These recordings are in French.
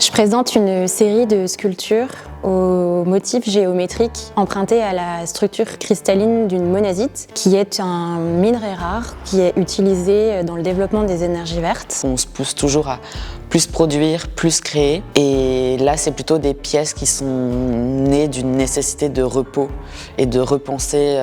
Je présente une série de sculptures aux motifs géométriques empruntés à la structure cristalline d'une monazite, qui est un minerai rare qui est utilisé dans le développement des énergies vertes. On se pousse toujours à plus produire, plus créer. Et là, c'est plutôt des pièces qui sont nées d'une nécessité de repos et de repenser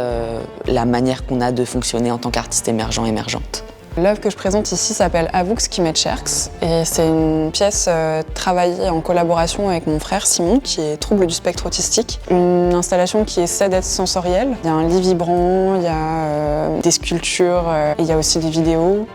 la manière qu'on a de fonctionner en tant qu'artiste émergent, émergente. L'œuvre que je présente ici s'appelle Avux Quimet-Scherks et c'est une pièce travaillée en collaboration avec mon frère Simon qui est trouble du spectre autistique. Une installation qui essaie d'être sensorielle. Il y a un lit vibrant, il y a des sculptures et il y a aussi des vidéos.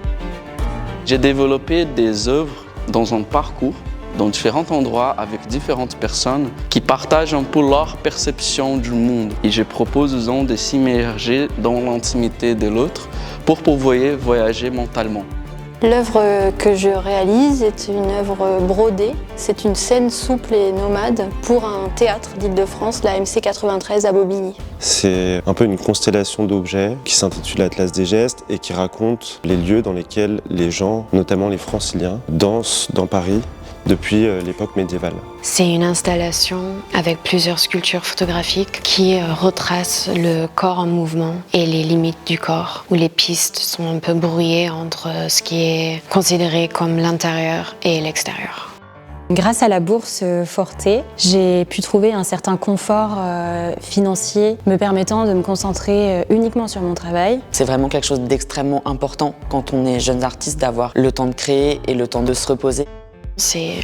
J'ai développé des œuvres dans un parcours dans différents endroits avec différentes personnes qui partagent un peu leur perception du monde. Et je propose aux gens de s'immerger dans l'intimité de l'autre pour pouvoir voyager mentalement. L'œuvre que je réalise est une œuvre brodée. C'est une scène souple et nomade pour un théâtre d'Île-de-France, la MC 93 à Bobigny. C'est un peu une constellation d'objets qui s'intitule Atlas des gestes et qui raconte les lieux dans lesquels les gens, notamment les franciliens, dansent dans Paris depuis l'époque médiévale. C'est une installation avec plusieurs sculptures photographiques qui retracent le corps en mouvement et les limites du corps, où les pistes sont un peu brouillées entre ce qui est considéré comme l'intérieur et l'extérieur. Grâce à la bourse Forte, j'ai pu trouver un certain confort financier me permettant de me concentrer uniquement sur mon travail. C'est vraiment quelque chose d'extrêmement important quand on est jeune artiste d'avoir le temps de créer et le temps de se reposer. C'est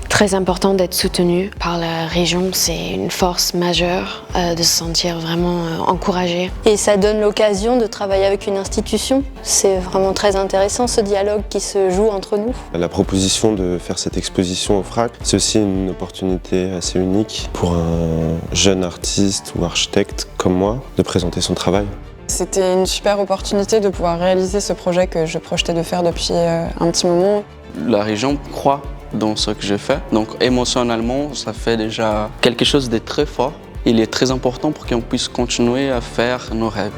très important d'être soutenu par la région, c'est une force majeure de se sentir vraiment encouragé. Et ça donne l'occasion de travailler avec une institution. C'est vraiment très intéressant ce dialogue qui se joue entre nous. La proposition de faire cette exposition au FRAC, c'est aussi une opportunité assez unique pour un jeune artiste ou architecte comme moi de présenter son travail. C'était une super opportunité de pouvoir réaliser ce projet que je projetais de faire depuis un petit moment. La région croit dans ce que je fais, donc émotionnellement, ça fait déjà quelque chose de très fort. Il est très important pour qu'on puisse continuer à faire nos rêves.